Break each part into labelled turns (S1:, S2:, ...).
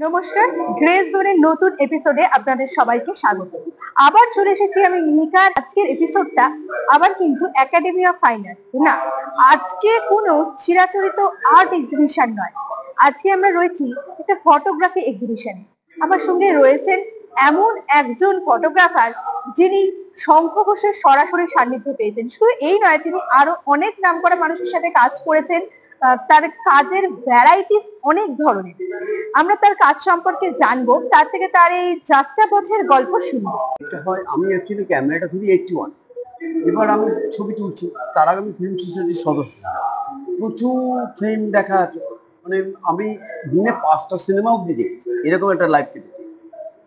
S1: নমস্কার, গ্রেস জোনের নতুন এপিসোডে আপনাদের সবাইকে স্বাগত। আবার চলে এসেছি আমি মিনিকার। আজকের এপিসোডটা আবার কিন্তু একাডেমি অফ ফাইন আর্টস না, আজকে কোনো চিরাচরিত আর্ট এক্সিবিশন নয়। আজকে আমরা রয়েছি একটা ফটোগ্রাফি এক্সিবিশনে। আমার সঙ্গে রয়েছেন এমন একজন ফটোগ্রাফার যিনি শঙ্খ ঘোষের সরাসরি সান্নিধ্য পেয়েছেন। শুধু এই নয়, তিনি আরো অনেক নামকরা মানুষের সাথে কাজ করেছেন। তার কাজের ভ্যারাইটিস অনেক ধরনের। আমরা তার কাজ সম্পর্কে জানবো, তার থেকে তার এই যাত্রাপথের গল্প শুনবো।
S2: এটা হয় আমি অ্যাকচুয়ালি ক্যামেরাটা ধরি 81। এবার আমি ছবি তুলছি, তার আগে আমি ফিল্ম সোসাইটির সদস্য ছিলাম। প্রচুর ফিল্ম দেখা আছে, মানে আমি দিনে 5টা সিনেমা অব্দি দেখেছি, এরকম একটা লাইফ কেটেছে।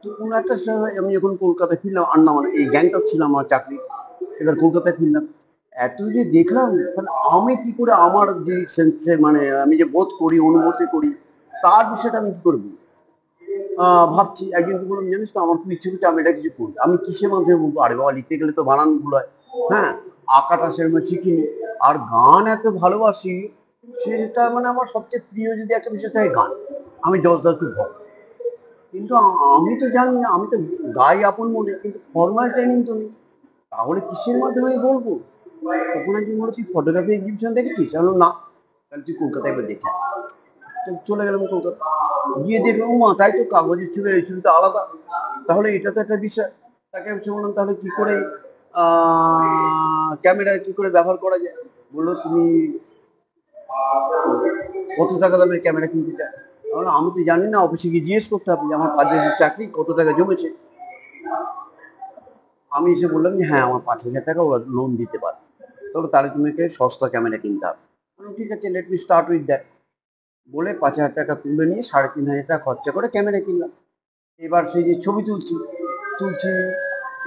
S2: তো কোনো একটা সময় আমি যখন কলকাতায় ফিরলাম, আন্দামানে এই গ্যাংটক ছিল আমার চাকরি, এবার কলকাতায় ফিরলাম, এত যে দেখলাম, মানে আমি কি করে আমার যে সেন্সে, মানে আমি যে বোধ করি, অনুভূতি করি, তার বিষয়টা আমি কি করবো। ভাবছি, একদিনকে বললাম, জানিস তো আমার খুব ইচ্ছে করছে আমি এটা কিছু করি। আমি কিসের মাধ্যমে বলবো, আরে বাবা লিখতে গেলে তো বানান ভুল হয়। হ্যাঁ, আঁকাটা সেরকম শিখিনি, আর গান এত ভালোবাসি, সেটা মানে আমার সবচেয়ে প্রিয় যদি একটা বিষয় থাকে গান। আমি যশদার খুব ভক্ত, কিন্তু আমি তো জানি না, আমি তো গাই আপন মনে, কিন্তু ফর্মাল ট্রেনিং তো নেই। তাহলে কিসের মাধ্যমে আমি বলবো। তখন একদিন বলে, তুই ফটোগ্রাফি এক্সিবিশন দেখেছিস? আমি না, তাহলে তুই কলকাতায় একবার দেখে আয়। তো চলে গেলাম কলকাতা, গিয়ে দেখলাম মা তাই তো, কাগজের ছবি এই ছবিটা আলাদা, তাহলে এটা তো একটা বিষয়। তাকে আমি বললাম, তাহলে কি করে ক্যামেরা কি করে ব্যবহার করা যায়। বললো, তুমি কত টাকা দামের ক্যামেরা কিনতে চাই। আমি তো জানি না, অফিসে গিয়ে জিজ্ঞেস করতে হবে যে আমার 5 বছর চাকরি কত টাকা জমেছে। আমি এসে বললাম যে হ্যাঁ, আমার 5,000 টাকা ওরা লোন দিতে পারে, তবে তাহলে তোমাকে সস্তা ক্যামেরা কিনতে হবে। ঠিক আছে, let me start with that. বলে 5,000 টাকা তুলে নিয়ে 3,500 টাকা খরচা করে ক্যামেরা কিনলাম। এবার সেই যে ছবি তুলছি তুলছি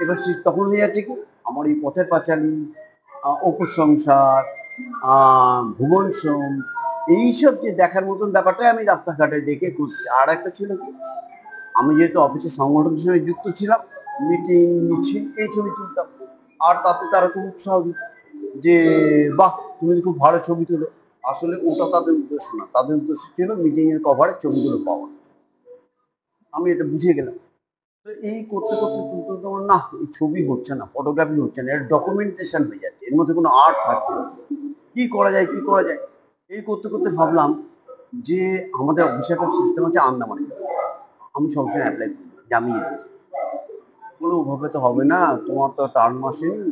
S2: এবার সে তখন হয়ে যাচ্ছে কি, আমার এই পথের পাঁচালী, অপুর সংসার, ভুবন সোম, এইসব যে দেখার মতন ব্যাপারটাই আমি রাস্তাঘাটে দেখে করছি। আর একটা ছিল কি, আমি যেহেতু অফিসের সংগঠনের সঙ্গে যুক্ত ছিলাম, মিটিং মিছিল এই ছবি তুলতাম। আর তাতে তারা খুব উৎসাহ দিত যে বাহ, তুমি খুব ভালো ছবি তুলো। আসলে ওটা তাদের উদ্দেশ্য না, তাদের উদ্দেশ্য ছিল মিটিং এর কভারে ছবিগুলো পাওয়া। আমি এটা বুঝে গেলাম। তো এই করতে করতে তুলতে তুলতে আমার না, এই ছবি হচ্ছে না, ফটোগ্রাফি হচ্ছে না, এর ডকুমেন্টেশন হয়ে যাচ্ছে, এর মধ্যে কোনো আর্ট থাকছে না। কি করা যায়, কি করা যায়। এই করতে করতে ভাবলাম যে আমাদের অফিসে একটা সিস্টেম আছে আন্দামানে, আমি সবসময় অ্যাপ্লাই করি জামিয়ে দিই। কোনোভাবে তো হবে না, তোমার তো টার্ম আসেনি।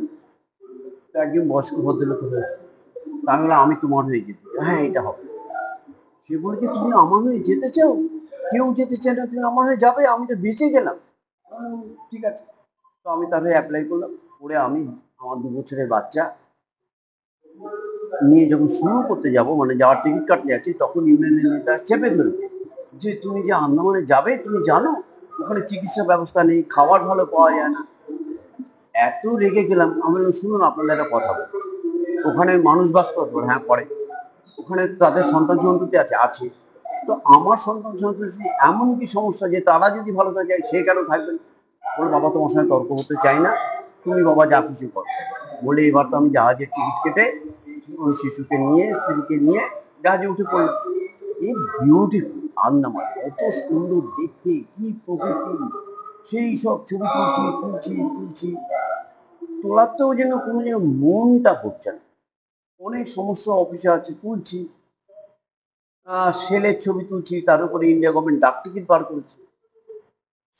S2: তো একজন বয়স্ক ভদ্রলোক হয়েছে, তাহলে আমি তোমার হয়ে যেতে, হ্যাঁ এটা হবে। সে বলেছে, তুমি আমার হয়ে যেতে চাও? কেউ যেতে চায় না, তুমি আমার হয়ে যাবে, আমি তো বেঁচে গেলাম। ঠিক আছে। তো আমি তার হয়ে অ্যাপ্লাই করলাম, করে আমি আমার 2 বছরের বাচ্চা নিয়ে যখন শুরু করতে যাব, মানে যাওয়ার টিকিট কাটতে যাচ্ছি, তখন ইউনিয়নের নেতা চেপে ধরবে যে তুমি যে আন্দামানে যাবে, তুমি জানো ওখানে চিকিৎসা ব্যবস্থা নেই, খাবার ভালো পাওয়া যায় না। এত রেগে গেলাম, আমি বললাম, শুনুন আপনাদের একটা কথা বলি, ওখানে মানুষ বাস করতে পারে, হ্যাঁ করে, ওখানে তাদের সন্তান সন্ততি আছে আছে, তো আমার সন্তান সন্ততি এমন কি সমস্যা যে তারা যদি ভালো থাকে সে কেন থাকবেন। বলে, বাবা তোমার সঙ্গে তর্ক করতে চাই না, তুমি বাবা যা খুশি করো। বলে এবার তো আমি জাহাজের টিকিট কেটে ওই শিশুকে নিয়ে, স্ত্রীকে নিয়ে জাহাজে উঠে পড়লাম। এই বিউটিফুল আন্দামান, এত সুন্দর দেখতে, কি প্রকৃতি, সেই সব ছবি তুলছি তুলছি তুলছি, তোলাতেও যেন কোনো যেন মনটা পড়ছে না। অনেক সমস্যা অফিসে আছে, তুলছি, সেলের ছবি তুলছি, তার উপরে ইন্ডিয়া গভর্নমেন্ট ডাক টিকিট বার করেছে,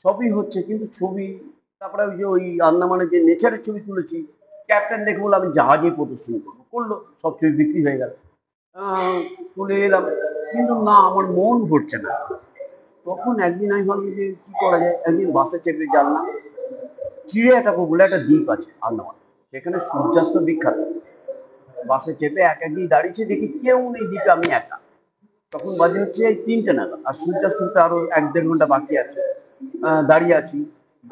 S2: সবই হচ্ছে, কিন্তু ছবি। তারপরে ওই যে ওই আন্দামানের যে নেচারের ছবি তুলেছি, ক্যাপ্টেন দেখে বললো আমি জাহাজে প্রদর্শনী করবো, করলো, সব ছবি বিক্রি হয়ে গেল। তুলে এলাম, কিন্তু না, আমার মন ভরছে না। তখন একদিন আমি ভাবলাম যে কি করা যায়, একদিন বাসে চেপে জানলাম চিড়িয়াটাকো বলে একটা দ্বীপ আছে আন্দামান, সেখানে সূর্যাস্ত বিখ্যাত। বাসে চেপে একাকি দাঁড়িয়েছে, দেখি কেউ নেই দ্বীপে, আমি একা। তখন বাজে হচ্ছে এই 3টে নাগাদ, আর সূর্যাস্ত হতে আরো 1-1.5 ঘন্টা বাকি আছে। দাঁড়িয়ে আছি,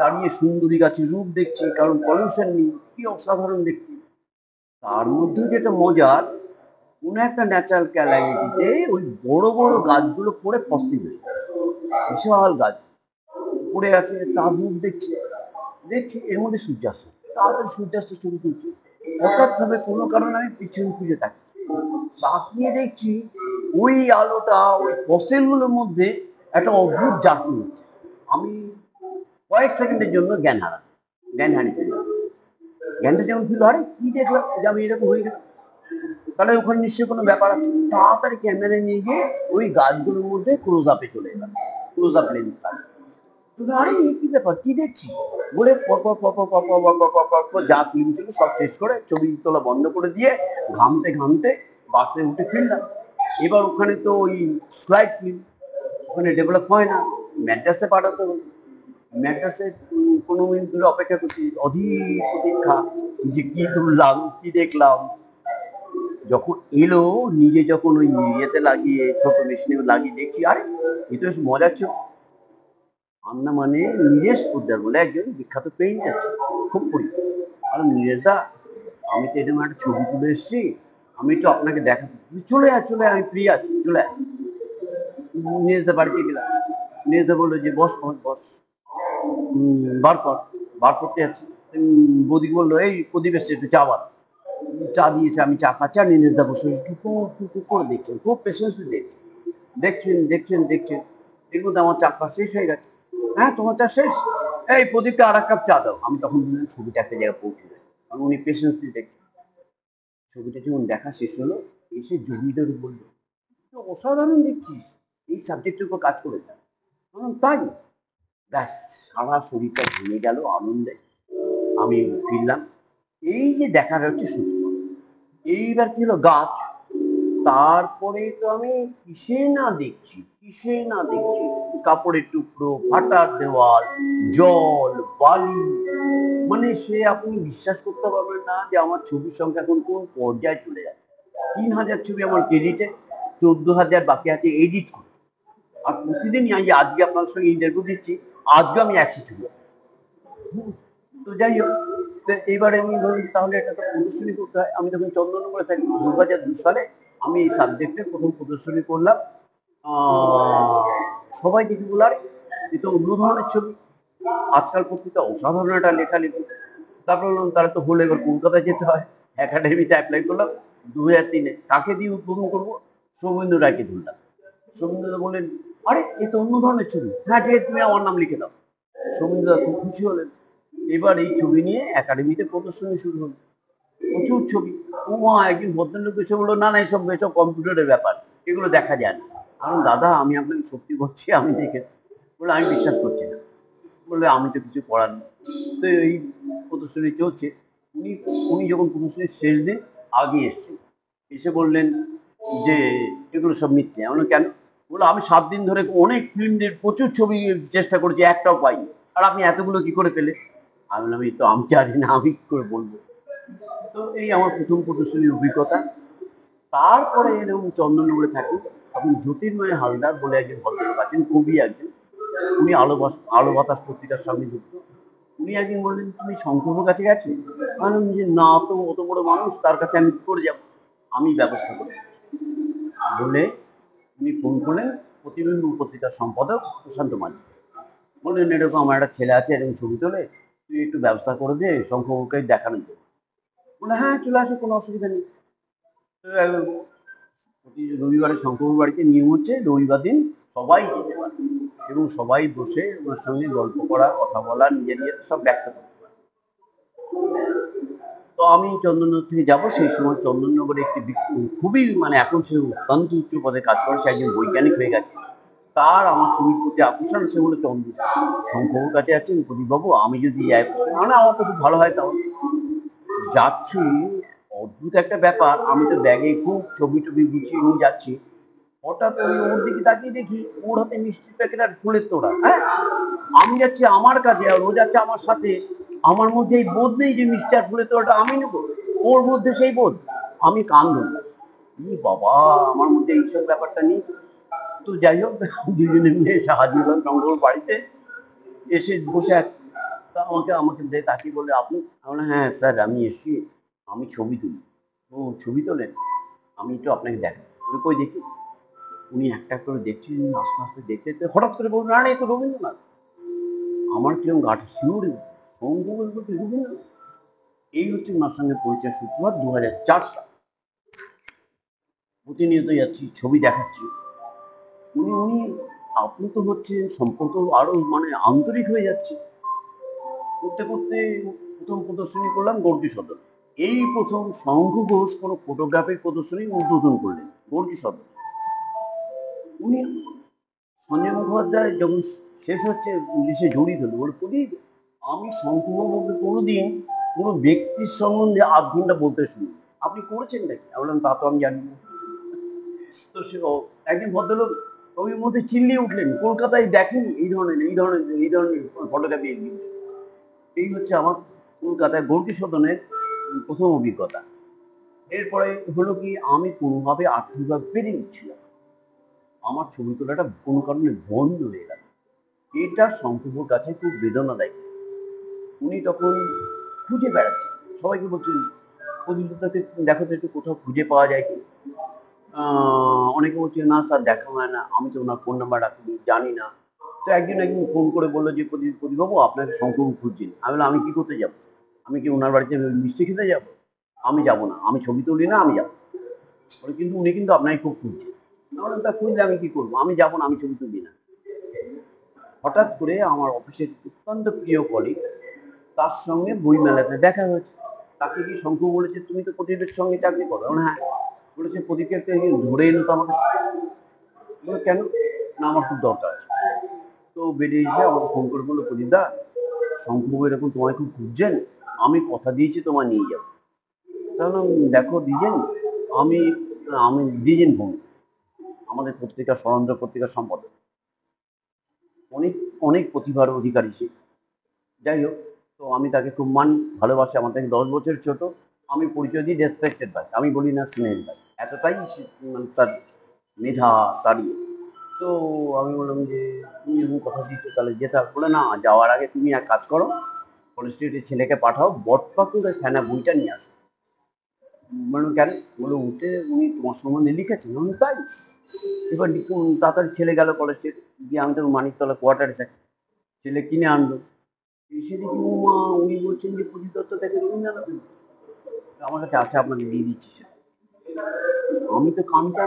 S2: দাঁড়িয়ে সুন্দরী গাছের রূপ দেখছি, কারণ পলিউশন নেই, কি অসাধারণ দেখছি। তার মধ্যেও যেটা মজার, কোন একটা ন্যাচারাল ক্যালামিটিতে ওই বড় বড় গাছগুলো পড়ে ফসিল হয়ে যায়। বিশাল গাছ পড়ে আছে, তার রূপ দেখছি, দেখছি এর মধ্যে সূর্যাস্ত, তাড়াতাড়ি সূর্যাস্ত ছবি তুলছি। হঠাৎ ভাবে কোনো কারণে আমি পিছনে ফিরে তাকিয়ে দেখছি ওই আলোটা ওই ফসিলগুলোর মধ্যে একটা অদ্ভুত জার্নি হচ্ছে। আমি কয়েক সেকেন্ডের জন্য জ্ঞান হারিয়ে ফেলি। জ্ঞানটা যেমন ফিল হয়, কি দেখলাম যে আমি এরকম হয়ে গেলাম, তাহলে ওখানে নিশ্চয়ই কোনো ব্যাপার আছে। তাড়াতাড়ি ক্যামেরা নিয়ে গিয়ে ওই গাছগুলোর মধ্যে ক্লোজ আপে চলে এলাম, ক্লোজ আপ লেন্স থাকে। আরে এই কি ব্যাপার, কি দেখছি বলে পরপর পরপর পরপর পরপর পরপর পরপর যা ফিল্ম ছিল সব শেষ করে ছবি তোলা বন্ধ করে দিয়ে ঘামতে ঘামতে বাসে উঠে ফিরলাম। এবার ওখানে তো ওই স্লাইড ফিল্ম ওখানে ডেভেলপ হয় না, ম্যাড্রাসে পাঠাতে হলো। ম্যাড্রাসে 15 মিনিট ধরে অপেক্ষা করছি, অধীর প্রতীক্ষা যে কি তুললাম কি দেখলাম। যখন এলো, নিজে যখন ওই ইয়েতে লাগিয়ে ছোট মেশিনে লাগিয়ে দেখছি, আরে এ তো বেশ মজার ছিল। আমরা মানে নীরেশ পোদ্দার বলে একজন বিখ্যাত পেইন্ট আছে, খুব পরিচিত। আর নীরেশ দা, আমি তো এরকম একটা ছবি তুলে এসেছি, আমি একটু আপনাকে দেখাতে। চলে আয় চলে আয়, আমি ফ্রি আছি, চলে আয়। নীরেশ দা বাড়িতে গেলাম। নীরেশ দা বললো যে বস বস বস, বার কর। বার করতে যাচ্ছি, বৌদি বললো এই প্রদীপ এসছে, একটু চা বার। চা দিয়েছে, আমি চা খাচ্ছি আর নীরেশ দা বসে টুকু টুকু করে দেখছেন, খুব পেশেন্সলি দেখছেন। দেখছেন দেখছেন দেখছেন, এর মধ্যে আমার চা খাওয়া শেষ হয়ে গেছে। হ্যাঁ তোমার চা শেষ, এই প্রদীপটা আর এক কাপ চা দাও। আমি তখন বললাম ছবিটা একটা জায়গায় পৌঁছে দেয়, কারণ উনি পেশেন্সলি দেখছেন। ছবিটা যখন দেখা শেষ হলো, এসে জমিদার বললো অসাধারণ দেখছিস, এই সাবজেক্টের উপর কাজ করে যা। তাই? ব্যাস, সারা শরীরটা ভেঙে গেল আনন্দে। আমি ফিরলাম। এই যে দেখার হচ্ছে শুধু, এইবার কি হলো গাছ, তারপরে তো আমি কিসে না দেখছি, কাপড়ের টুকরো, ফাটার দেওয়াল, জল, বালি, মানে সে আপনি বিশ্বাস করতে পারবেন না যে আমার ছবির সংখ্যা এখন কোন পর্যায়ে চলে যাচ্ছে। 3,000 ছবি আমার ক্রেডিটে, 14,000 বাকি আছে এডিট করে। আর প্রতিদিনই আজকে আপনার সঙ্গে ইন্টারভিউ দিচ্ছি, আজকে আমি 100 ছবি। তো যাই হোক, তো এইবারে আমি ধরুন তাহলে এটা তো প্রদর্শনী করতে হয়। আমি যখন চন্দননগরে থাকি 2002 সালে আমি এই সাবজেক্টে প্রথম প্রদর্শনী করলাম। সবাই দেখি বলার এ তো অন্য ধরনের ছবি, আজকাল পত্রিকা অসাধারণ একটা লেখালেখি। তারপর বললাম তাহলে তো হলে এবার কলকাতায় যেতে হয়, একাডেমিতে অ্যাপ্লাই করলাম 2003-এ। কাকে দিয়ে উদ্বোধন করবো? সৌমেন্দ্র রায়কে ধরলাম। সৌমেন্দ্র বললেন আরে এ তো অন্য ধরনের ছবি, হ্যাঁ ঠিক আছে তুমি আমার নাম লিখে দাও। সৌমেন্দ্র খুব খুশি হলেন। এবার এই ছবি নিয়ে একাডেমিতে প্রদর্শনী শুরু হলো, প্রচুর ছবি। একদিন ভদ্রলোক এসে বললো না না এসব এসব কম্পিউটারের ব্যাপার, এগুলো দেখা যায় না। কারণ দাদা আমি আপনাকে সত্যি বলছি, আমি দেখে বলে আমি বিশ্বাস করছি না। বললে আমি তো কিছু করার নেই। তো এই প্রদর্শনী চলছে, উনি উনি যখন প্রদর্শনীর শেষ দিন আগে এসছেন, এসে বললেন যে এগুলো সব মিথ্যে। এমন কেন? বললো আমি 7 দিন ধরে অনেক ফিল্মের প্রচুর ছবি চেষ্টা করেছি, একটাও পাইনি, আর আপনি এতগুলো কি করে পেলে? আমি বললাম এই তো আমি জানি না, আমি কি করে বলবো। তো এই আমার প্রথম প্রদর্শনীর অভিজ্ঞতা। তারপরে এরকম চন্দননগরে থাকি, তখন জ্যোতির্ময় হালদার বলে একজন ভদ্রলোক আছেন, কবি একজন, উনি আলো বাতাস পত্রিকার সঙ্গে যুক্ত। উনি একদিন বললেন তুমি শঙ্করের কাছে গেছো? আমি যে না, তো অত বড় মানুষ, তার কাছে আমি কি করে যাবো, আমি ব্যবস্থা করে বলে উনি ফোন করলেন প্রতিবিম্ব পত্রিকার সম্পাদক প্রশান্ত মাঝি। বললেন এরকম আমার একটা ছেলে আছে, এরকম ছবি তোলে, তুই একটু ব্যবস্থা করে দে, শঙ্করকে দেখানোর জন্য। বলে হ্যাঁ চলে আসে, কোনো অসুবিধা নেই। প্রতি রবিবারে শঙ্করবাবুর বাড়িতে নিয়ম হচ্ছে রবিবার দিন সবাই যেতে পারে এবং সবাই বসে ওনার সঙ্গে গল্প করা, কথা বলা, নিজের নিজের সব ব্যক্ত করতে পারে। তো আমি চন্দননগর থেকে যাব, সেই সময় চন্দননগরে একটি খুবই মানে এখন সে অত্যন্ত উচ্চ পদে কাজ করে, সে একজন বৈজ্ঞানিক হয়ে গেছে। তার আমার ছবির প্রতি আকর্ষণ, সে বলে চন্দন শঙ্করবাবুর কাছে আছেন প্রদীপবাবু, আমি যদি যাই মানে আমার তো খুব ভালো হয়। তাহলে যাচ্ছি, অদ্ভুত একটা ব্যাপার, আমি তো ব্যাগে খুব ছবি টবি গুছিয়ে নিয়ে যাচ্ছি, হঠাৎ ওই ওর দিকে তাকিয়ে দেখি ওর হাতে মিষ্টির প্যাকেট আর ফুলের তোড়া। হ্যাঁ, আমি যাচ্ছি আমার কাছে আর ও যাচ্ছে আমার সাথে, আমার মধ্যে এই বোধ নেই যে মিষ্টি আর ফুলের তোড়াটা আমি নেবো, ওর মধ্যে সেই বোধ। আমি কান ধরলাম, বাবা আমার মধ্যে এইসব ব্যাপারটা নেই। তো যাই হোক, দুজনে মিলে সাহায্য করলাম শঙ্কর বাড়িতে এসে বসে আমাকে আমাকে তাকিয়ে বলে আপনি? আমি হ্যাঁ স্যার আমি এসছি, আমি ছবি তুলি। ও ছবি তোলেন, আমি একটু আপনাকে দেখাই। কই দেখি। উনি একটা করে দেখছেন, আস্তে আস্তে দেখতে দেখতে হঠাৎ করে বলুন আরে এ তো রবীন্দ্রনাথ। আমার কিরকম গাটা শিউরে সঙ্গে বলতে রবীন্দ্রনাথ। এই হচ্ছে ওনার সঙ্গে পরিচয় সূত্রপাত 2004 সাল। প্রতিনিয়ত যাচ্ছি, ছবি দেখাচ্ছি। উনি উনি আপনি তো হচ্ছে সম্পর্ক আরো মানে আন্তরিক হয়ে যাচ্ছে। করতে করতে প্রথম প্রদর্শনী করলাম গর্জি সদর। এই প্রথম শঙ্খ ঘোষ কোনো ফটোগ্রাফির প্রদর্শনী উদ্বোধন করলেন গর্জি সদর। উনি সঞ্জয় মুখোপাধ্যায় যখন শেষ হচ্ছে লিসে জড়িয়ে ধরলো, বলে প্রদীপ আমি শঙ্করবাবুকে কোনোদিন কোনো ব্যক্তির সম্বন্ধে আধ ঘন্টা বলতে শুনি, আপনি করেছেন নাকি? আমি বললাম তা তো আমি জানি না। তো সে একদিন ভদ্রলোক ওই মধ্যে চিল্লিয়ে উঠলেন, কলকাতায় দেখেন এই ধরনের ফটোগ্রাফি এগিয়েছে। এই হচ্ছে আমার কলকাতায় গর্জি সদনের প্রথম অভিজ্ঞতা। এরপরে হলো কি, আমি কোনোভাবে আর্থিকভাবে পেরে উঠছিলাম, আমার ছবি তোলাটা কোনো কারণে বন্ধ হয়ে গেল। এটা শঙ্করপুর কাছে খুব বেদনাদায়ক। উনি তখন খুঁজে বেড়াচ্ছেন, সবাইকে বলছেন প্রতিযোগিতাতে দেখো তো একটু কোথাও খুঁজে পাওয়া যায় কি। অনেকে বলছে না স্যার দেখা হয় না, আমি তো ওনার ফোন নাম্বার রাখিনি, জানি না। তো একদিন ফোন করে বললো যে প্রদীপবাবু আপনাকে শঙ্করবাবু খুঁজছেন। আমি বললাম আমি কি করতে যাবো? আমি কি ওনার বাড়িতে মিষ্টি খেতে যাবো? আমি যাবো না, আমি ছবি তুলি না, আমি যাবো। বলে কিন্তু উনি কিন্তু আপনাকে খুব খুঁজছেন। আমি বললাম তা খুঁজলে আমি কি করবো? আমি যাবো না, আমি ছবি তুলি না। হঠাৎ করে আমার অফিসের অত্যন্ত প্রিয় কলিগ, তার সঙ্গে বই মেলাতে দেখা হয়েছে। তাকে কি শঙ্কু বলেছে তুমি তো প্রদীপের সঙ্গে চাকরি করো? হ্যাঁ। বলেছে প্রদীপকে একটা ধরে এলো তো আমাকে। বলে কেন? না আমার খুব দরকার আছে। তো বেরিয়ে এসে আমাকে ফোন করে বললো প্রদীপ দা শঙ্কুবাবু এরকম তোমায় খুব খুঁজছেন, আমি কথা দিয়েছি তোমায় নিয়ে যাবো। তাহলে দেখো দিজেন, আমি আমি দিজেন ভূমি, আমাদের পত্রিকা স্বরন্দ্র পত্রিকার সম্পাদক, অনেক অনেক প্রতিভার অধিকারী সে। যাই হোক, তো আমি তাকে খুব মানি, ভালোবাসি, আমার থেকে 10 বছর ছোট। আমি পরিচয় দিই রেসপেক্টেড ভাই, আমি বলি না স্নেহের ভাই, এতটাই মানে তার মেধা তাড়িয়ে। তো আমি বললাম যে তুমি যখন কথা দিচ্ছ তাহলে যেতে হবে। বলে না, যাওয়ার আগে তুমি এক কাজ করো, কলেজ স্ট্রিটের ছেলেকে পাঠাও, বটপাকুড়ের ফেনা বইটা নিয়ে আসো। বললাম কেন? বলে উঠে উনি তোমার সম্বন্ধে লিখেছেন। আমি তাই? এবার তাড়াতাড়ি ছেলে গেল কলেজ স্ট্রিট, গিয়ে আমি তো মানিকতলা কোয়ার্টারে থাকি, ছেলে কিনে আনলো। এসে দেখি ও মা, উনি বলছেন যে প্রদীপ দত্ত থেকে রবীন্দ্রনাথ। আমার কাছে আছে, আপনাকে দিয়ে দিচ্ছি সে। আমি তো কানটা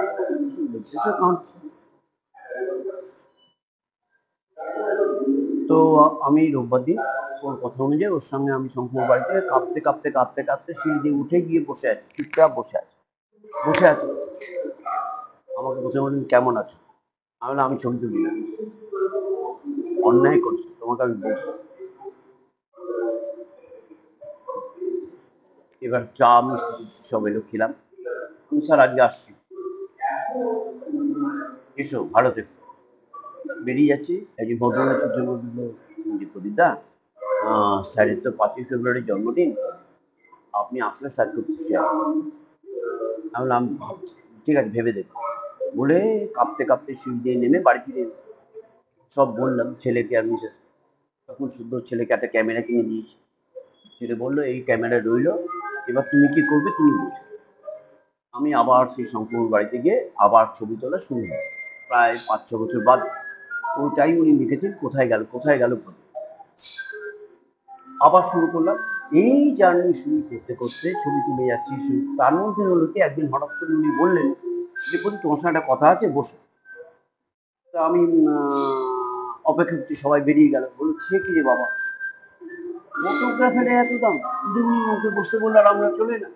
S2: কাঁদছি। তো আমি রোববার দিন ওর কথা অনুযায়ী ওর সঙ্গে আমি শঙ্কুর বাড়িতে কাঁপতে কাঁপতে কাঁপতে কাঁপতে সিঁড়ি দিয়ে উঠে গিয়ে বসে আছি, চুপচাপ বসে আছি। বসে আছি, আমাকে প্রথমে বললেন কেমন আছো? আমি বললাম আমি ছবি তুলি না। অন্যায় করছি, তোমাকে আমি বলছি। এবার চা মিষ্টি সব এলো, খেলাম। আমি স্যার আজকে আসছি, এসো ভালো থেকো। বেরিয়ে যাচ্ছি, একজন ভদ্রলোক ছুটে বলল যে প্রদীপদা স্যারের তো 5ই ফেব্রুয়ারি জন্মদিন, আপনি আসলে স্যার খুব খুশি হবেন। আমি বললাম ভাবছি, ঠিক আছে ভেবে দেখো। বলে কাঁপতে কাঁপতে সিঁড়ি দিয়ে নেমে বাড়ি ফিরে এলাম। সব বললাম ছেলেকে আর মিসেস। তখন সুন্দর ছেলেকে একটা ক্যামেরা কিনে দিয়েছি। ছেলে বললো এই ক্যামেরা রইলো, এবার তুমি কি করবে তুমি বুঝো। আমি আবার সেই শঙ্কর বাড়িতে গিয়ে আবার ছবি তোলা শুরু হয়, প্রায় 5-6 বছর বাদ। ওইটাই উনি লিখেছেন, কোথায় গেল কোথায় গেল প্রদীপ। আবার শুরু করলাম। এই জার্নি শুরু করতে করতে ছবি তুলে যাচ্ছি। তার মধ্যে হলো কি, একদিন হঠাৎ করে উনি বললেন যে প্রদীপ তোমার সঙ্গে একটা কথা আছে, বসো। তা আমি অপেক্ষা করছি, সবাই বেরিয়ে গেল। বলল সে কি রে বাবা, ফটোগ্রাফারে এত দাম? কিন্তু উনি ওকে বসতে বললো আর আমরা চলে এলাম।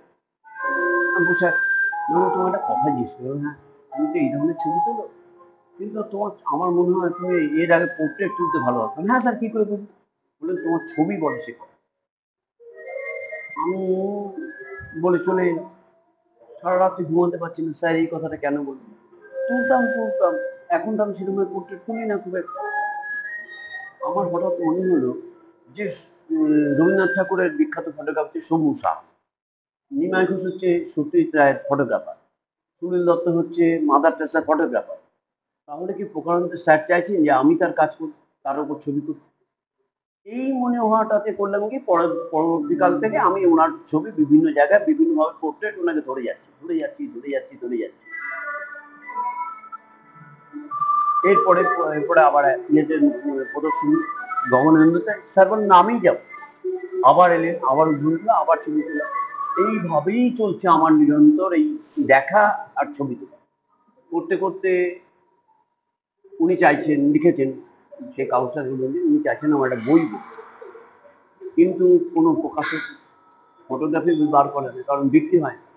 S2: আমি বসে আছি। তোমার একটা কথা জিজ্ঞেস করো। হ্যাঁ, তুমি তো এই ধরনের ছবি তোলো, কিন্তু তোমার আমার মনে হয় তুমি এর আগে পোর্ট্রেট তুলতে ভালোবাসো। হ্যাঁ স্যার, কি করে বলবো? বললেন তোমার ছবি বলে শেখো। আমি বলে চলে এলাম। সারা রাত্রি ঘুমাতে পারছি না, স্যার এই কথাটা কেন বলবো। তুলতাম, এখন তো আমি সেরকম পোর্ট্রেট তুলি না খুব একটা। আমার হঠাৎ মনে হলো যে রবীন্দ্রনাথ ঠাকুরের বিখ্যাত ফটোগ্রাফার হচ্ছে শম্ভু শাহ, নিমাই ঘোষ হচ্ছে সত্যজিৎ রায়ের ফটোগ্রাফার, সুনীল দত্ত হচ্ছে মাদার টেরেসার ফটোগ্রাফার। তাহলে কি প্রকারান্তে স্যার চাইছেন যে আমি তার কাজ করি, তার উপর ছবি করি? এই মনে হওয়াটাতে করলাম কি, পরবর্তীকাল থেকে আমি ওনার ছবি বিভিন্ন জায়গায় বিভিন্নভাবে পোর্ট্রেট ওনাকে ধরে যাচ্ছি। এরপরে আবার ইয়েতে প্রদর্শনী গগনেন্দ্রতে, স্যার বললেন আমিই যাবো। আবার এলেন, আবার উদ্বোধন হলো, আবার ছবি তোলা। এইভাবেই চলছে আমার নিরন্তর এই দেখা আর ছবি তোলা। করতে করতে উনি চাইছেন, লিখেছেন সেই কাগজটা উনি চাইছেন আমার একটা বই বলতে, কিন্তু কোনো প্রকাশক ফটোগ্রাফি বার করে না, কারণ বিক্রি হয় না।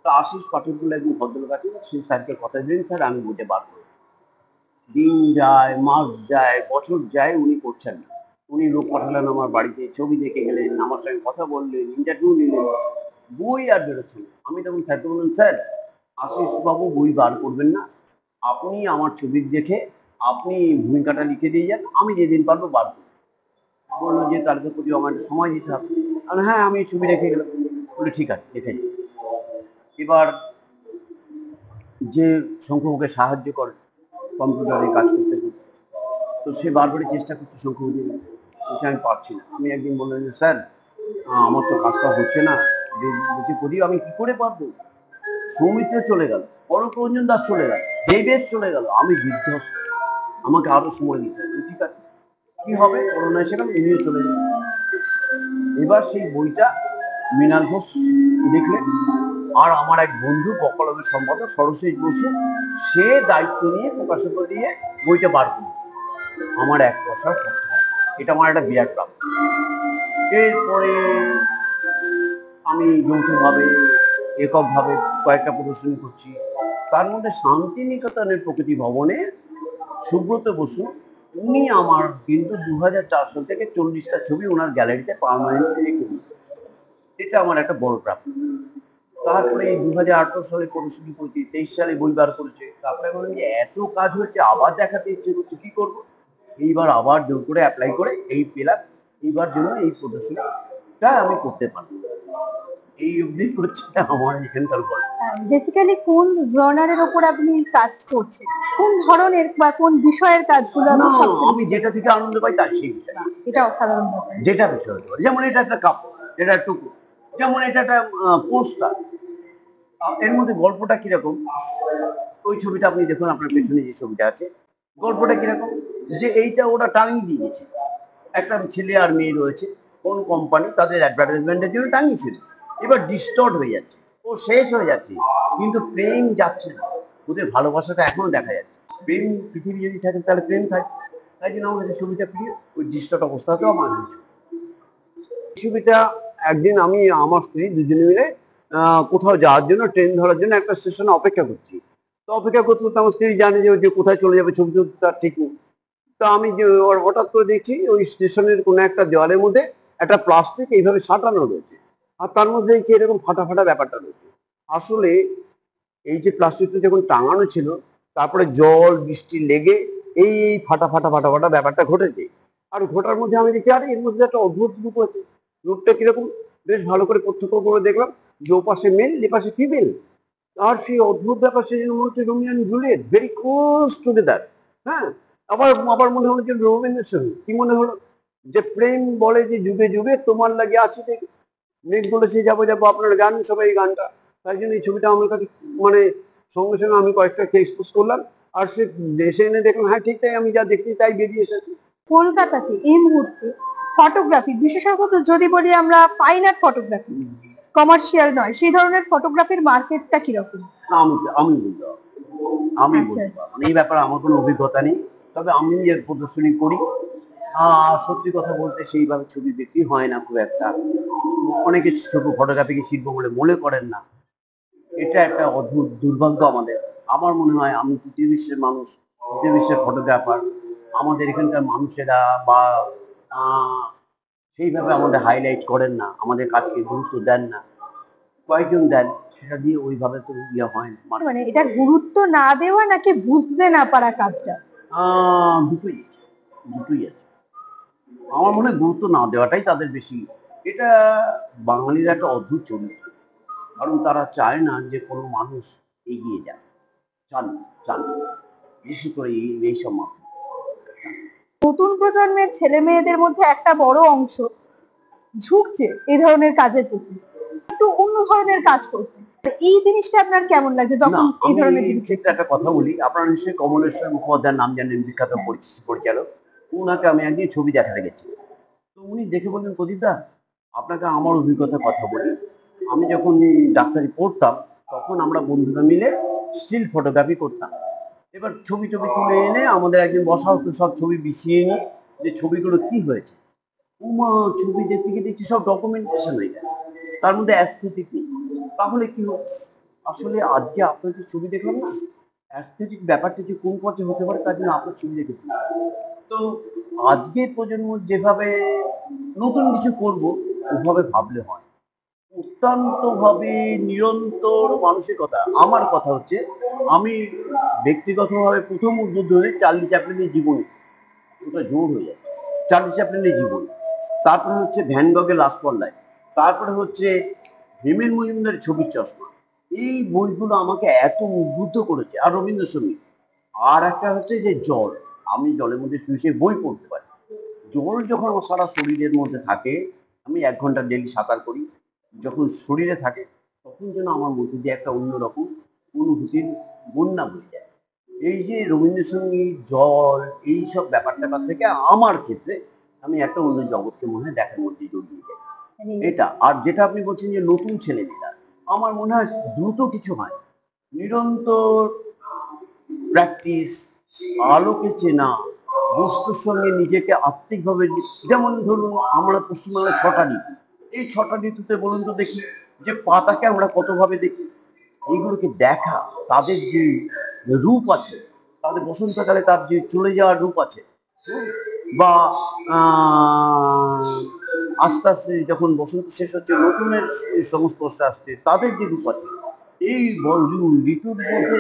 S2: তো আশিস পাঠক বলে একজন ভদ্রলোক আছে, সেই স্যারকে কথা দিলেন, স্যার আমি বইটা বার করবো। দিন যায়, মাস যায়, বছর যায়, উনি করছেন না। উনি লোক পাঠালেন আমার বাড়িতে, ছবি দেখে গেলেন, আমার সঙ্গে কথা বললেন, ইন্টারভিউ নিলেন, বই আর বেরোচ্ছে না। আমি তখন স্যারকে বললাম, স্যার আশিস বাবু বই বার করবেন না, আপনি আমার ছবি দেখে আপনি ভূমিকাটা লিখে দিয়ে যান, আমি যেদিন পারবো বার করবো। বললো যে তার প্রতি আমার একটা সময় দিতে হবে। আর হ্যাঁ, আমি ছবি রেখে গেলাম। বলে ঠিক আছে, দেখে যাই। এবার যে শঙ্কুকে সাহায্য করে কম্পিউটারে কাজ করতে করতে, তো সে বারবারই চেষ্টা করছে শঙ্কু দিয়ে, বলছে আমি পারছি না। আমি একদিন বললাম যে স্যার আমার তো কাজটা হচ্ছে না, যে বলছি করি আমি কি করে পারবো। সৌমিত্র চলে গেল, অরূপ রঞ্জন দাস চলে গেল, দেবেশ চলে গেল, আমি বিধ্বস্ত, আমাকে আরো সময় দিতে হবে। ঠিক আছে, কি হবে, করোনা এসে গেল, উনিও চলে গেল। এবার সেই বইটা মৃণাল ঘোষ লিখলেন, আর আমার এক বন্ধু বকলমের সম্পাদক সরস্বতী বসু, সে দায়িত্ব নিয়ে প্রকাশক দিয়ে বইটা বার করল। আমার এক পয়সাও খরচা হয়, এটা আমার একটা বিরাট প্রাপ্তি। এরপরে আমি যৌথভাবে, এককভাবে কয়েকটা প্রদর্শনী করছি। তার মধ্যে শান্তিনিকেতনের প্রকৃতি ভবনে সুব্রত বসু, উনি আমার কিন্তু 2004 সাল থেকে 40টা ছবি ওনার গ্যালারিতে পার্মানেন্টলি রেখে দিন, এটা আমার একটা বড় প্রাপ্তি। তারপরে এই 2018 সালে প্রদর্শনী করেছি, 23 সালে বই বার করেছে। তারপরে বললাম যে এত কাজ হচ্ছে, আবার দেখাতে ইচ্ছে করছে, কি করবো। এইবার আবার জোর করে অ্যাপ্লাই করে এই পেলাম, এইবার জন্য এই প্রদর্শনীটা আমি করতে পারবো। এই অবধি করছে আমার এখানকার গল্প।
S1: বেসিক্যালি কোন জনারের উপর আপনি কাজ করছেন, কোন ধরনের বা কোন বিষয়ের কাজগুলো আপনি
S2: না,
S1: সবচেয়ে
S2: আমি যেটা থেকে আনন্দ পাই তার সেই বিষয়,
S1: এটা অসাধারণ ব্যাপার।
S2: যেটা বিষয় হতে পারে। যেমন এটা একটা কাপড়, এটা টুকু, যেমন এটা একটা পোস্টার, এর মধ্যে গল্পটা কিরকম। ওই ছবিটা আপনি দেখুন, আপনার পেছনে যে ছবিটা আছে, গল্পটা কিরকম, যে এইটা ওরা টাঙিয়ে দিয়েছে, একটা ছেলে আর মেয়ে রয়েছে, কোন কোম্পানি তাদের অ্যাডভার্টাইজমেন্টের জন্য টাঙিয়েছিল। এবার ডিস্টর্ট হয়ে যাচ্ছে, ও শেষ হয়ে যাচ্ছে, কিন্তু প্রেম যাচ্ছে না, ওদের ভালোবাসাটা এখনো দেখা যাচ্ছে। প্রেম পৃথিবী যদি থাকে তাহলে প্রেম থাকে, তাই জন্য আমার কাছে ছবিটা প্রিয়। ওই ডিস্টর্ট অবস্থাতেও আমার হয়েছে ছবিটা। একদিন আমি আমার স্ত্রী দুজনে মিলে কোথাও যাওয়ার জন্য, ট্রেন ধরার জন্য একটা স্টেশনে অপেক্ষা করছি। তো অপেক্ষা করতে করতে আমার স্ত্রী জানে যে কোথায় চলে যাবে, ছবি তুলতে তার ঠিক নেই। তা আমি যে হঠাৎ করে দেখছি ওই স্টেশনের কোনো একটা দেওয়ালের মধ্যে একটা প্লাস্টিক এইভাবে সাঁটানো রয়েছে, আর তার মধ্যে এই যে এরকম ফাটা ফাটা ব্যাপারটা রয়েছে। আসলে এই যে প্লাস্টিকটা যখন টাঙানো ছিল, তারপরে জল বৃষ্টি লেগে এই ফাটা ফাটা ফাটা ফাটা ব্যাপারটা ঘটেছে। আর ঘটার মধ্যে আমি দেখি, আরে এর মধ্যে একটা অদ্ভুত রূপ আছে। রূপটা কিরকম, বেশ ভালো করে প্রত্যক্ষ করে দেখলাম যে ও পাশে মেল, এ পাশে ফিমেল। আর সেই অদ্ভুত ব্যাপার, সেই জন্য মনে হচ্ছে Romeo and Juliet, very close together. হ্যাঁ, আবার আবার মনে হলো যে রবীন্দ্রের সঙ্গে কি মনে হলো, যে প্রেম বলে যে যুগে যুগে তোমার লাগে আছে দেখে, মেঘ বলেছে যাবো যাবো আপনার গান, সবাই এই গানটা। তাই জন্য এই ছবিটা আমার কাছে মানে সঙ্গে সঙ্গে আমি কয়েকটা এক্সপোজ করলাম, আর সে দেশে এনে দেখলাম হ্যাঁ ঠিক তাই, আমি যা দেখছি তাই বেরিয়ে এসেছে।
S1: কলকাতাতে এই মুহূর্তে ফটোগ্রাফি, বিশেষত যদি বলি আমরা ফাইন আর্ট ফটোগ্রাফি, কমার্শিয়াল নয়, সেই ধরনের ফটোগ্রাফির মার্কেটটা কিরকম?
S2: আমি আমি বলতে পারবো, আমি
S1: আচ্ছা।
S2: বলতে পারবো না। এই ব্যাপারে আমার কোনো অভিজ্ঞতা নেই, তবে আমি এর প্রদর্শনী করি। সত্যি কথা বলতে সেইভাবে ছবি বিক্রি হয় না খুব একটা, অনেকে ছোট ফটোগ্রাফিকে শিল্প বলে মনে করেন না। এটা একটা অদ্ভুত দুর্ভাগ্য আমাদের। আমার মনে হয় আমি পৃথিবী বিশ্বের মানুষ, পৃথিবী বিশ্বের ফটোগ্রাফার, আমাদের এখানকার মানুষেরা বা আহ, সেইভাবে আমাদের হাইলাইট করেন না, আমাদের কাজকে গুরুত্ব দেন না। কয়েকজন দেন, সেটা দিয়ে ওইভাবে তো ইয়ে হয় না।
S1: মানে এটা গুরুত্ব না দেওয়া নাকি বুঝতে না পারা কাজটা?
S2: দুটোই আছে, দুটোই আছে। আমার মনে হয় গুরুত্ব না দেওয়াটাই তাদের বেশি। এটা বাঙালির একটা অদ্ভুত চরিত্র, কারণ তারা চায় না যে কোনো মানুষ এগিয়ে যায়, চান চান বিশেষ করে এইসব মানুষ।
S1: নতুন প্রজন্মের ছেলে মেয়েদের মধ্যে একটা বড় অংশ ঝুঁকছে এই ধরনের কাজের প্রতি, একটু অন্য ধরনের কাজ করছে। এই জিনিসটা আপনার কেমন লাগে
S2: না,
S1: যখন এই
S2: আমি
S1: ধরনের
S2: এই
S1: জিনিস?
S2: ক্ষেত্রে একটা কথা বলি, আপনারা নিশ্চয়ই কমলেশ্বর মুখোপাধ্যায়ের নাম জানেন, বিখ্যাত পরিচালক। ওনাকে আমি একদিন ছবি দেখাতে গেছি, তো উনি দেখে বললেন, প্রদীপদা আপনাকে আমার অভিজ্ঞতার কথা বলি। আমি যখন ডাক্তারি পড়তাম, তখন আমরা বন্ধুরা মিলে স্টিল ফটোগ্রাফি করতাম, এবার ছবি টবি তুলে এনে আমাদের একদিন বসা হতো, সব ছবি বিছিয়ে নিয়ে যে ছবিগুলো কি হয়েছে। উমা, ছবি দেখতে গিয়ে দেখছি সব ডকুমেন্টেশন হয়ে যায়, তার মধ্যে অ্যাস্থেটিক নেই। তাহলে কি হোক, আসলে আজকে আপনার যে ছবি দেখলাম না, অ্যাস্থেটিক ব্যাপারটা যে কোন পর্যায়ে হতে পারে তার জন্য আপনার ছবি দেখেছি। তো আজকের প্রজন্ম যেভাবে নতুন কিছু করব ওভাবে ভাবলে হয়, অত্যন্ত ভাবে নিরন্তর মানসিকতা। আমার কথা হচ্ছে, আমি ব্যক্তিগতভাবে প্রথম উদ্যোগ ধরে চার্লি চ্যাপলিনের জীবনী, ওটা জোর হয়ে যাচ্ছে। চার্লি চ্যাপলিনের জীবনী, তারপরে হচ্ছে ভ্যান গগের লাস্ট ফর লাইফ, তারপরে হচ্ছে হেমেন মজুমদারের ছবির চশমা। এই বইগুলো আমাকে এত উদ্বুদ্ধ করেছে। আর রবীন্দ্রসঙ্গীত। আর একটা হচ্ছে যে জল, আমি জলের মধ্যে শুয়ে শুয়ে বই পড়তে পারি। জল যখন আমার সারা শরীরের মধ্যে থাকে, আমি 1 ঘন্টা ডেলি সাঁতার করি, যখন শরীরে থাকে তখন যেন আমার মধ্যে দিয়ে একটা অন্যরকম অনুভূতির বন্যা বয়ে যায়। এই যে রবীন্দ্রসঙ্গীত, জল, এইসব ব্যাপার ট্যাপার থেকে আমার ক্ষেত্রে আমি একটা অন্য জগৎকে মনে হয় দেখার মধ্যে জড়িয়ে যাই। এটা আর যেটা আপনি বলছেন যে নতুন ছেলেমেয়েরা, আমার মনে হয় দ্রুত কিছু হয়, নিরন্তর প্র্যাকটিস, আলোকে চেনা, বস্তুর সঙ্গে নিজেকে আত্মিকভাবে, যেমন ধরুন আমরা পশ্চিমবাংলার 6টা ঋতু, এই 6টা ঋতুতে বলুন তো দেখি যে পাতাকে আমরা কতভাবে দেখি, এইগুলোকে দেখা, তাদের যে রূপ আছে, তাদের বসন্তকালে তার যে চলে যাওয়ার রূপ আছে, বা আস্তে আস্তে যখন বসন্ত শেষ হচ্ছে নতুনের সংস্পর্শে আসছে তাদের যে রূপ আছে, এই ঋতুর মধ্যে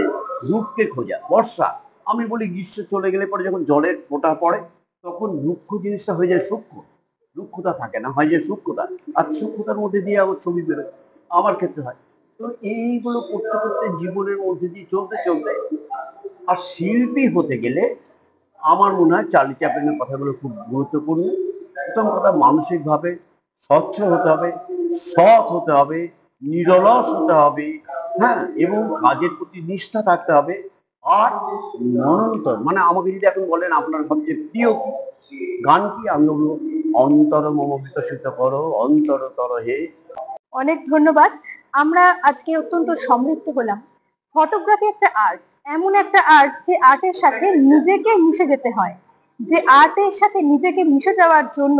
S2: রূপকে খোঁজা। বর্ষা, আমি বলি গ্রীষ্ম চলে গেলে পরে যখন জলের ফোঁটা পড়ে তখন রুক্ষ জিনিসটা হয়ে যায় সূক্ষ্ম, রুক্ষতা থাকে না, হয় যে সূক্ষ্মতা। আর সূক্ষ্মতার মধ্যে দিয়ে আমার ছবি বেরোয়, আমার ক্ষেত্রে হয়। তো এইগুলো করতে করতে জীবনের মধ্যে দিয়ে চলতে চলতে, আর শিল্পী হতে গেলে আমার মনে হয় চার্লি চ্যাপলিনের কথাগুলো খুব গুরুত্বপূর্ণ। প্রথম কথা, মানসিকভাবে স্বচ্ছ হতে হবে, সৎ হতে হবে, নিরলস হতে হবে, হ্যাঁ, এবং কাজের প্রতি নিষ্ঠা থাকতে হবে। আর মনন্তর, মানে আমাকে যদি এখন বলেন আপনার সবচেয়ে প্রিয় গান কি, আমি বলবো অন্তর মম বিকশিত করো অন্তরতর হে।
S1: অনেক ধন্যবাদ। আমরা আজকে অত্যন্ত সমৃদ্ধ হলাম। ফটোগ্রাফি একটা আর্ট, এমন একটা আর্ট যে আর্টের সাথে নিজেকে মিশে যেতে হয়, যে আর্টের সাথে নিজেকে মিশে যাওয়ার জন্য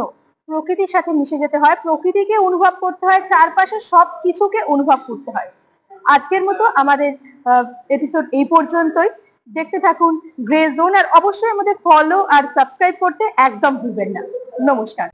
S1: প্রকৃতির সাথে মিশে যেতে হয়, প্রকৃতিকে অনুভব করতে হয়, চারপাশে সব কিছুকে অনুভব করতে হয়। আজকের মতো আমাদের এপিসোড এই পর্যন্তই। দেখতে থাকুন গ্রে জোন, আর অবশ্যই আমাদের ফলো আর সাবস্ক্রাইব করতে একদম ভুলবেন না। নমস্কার।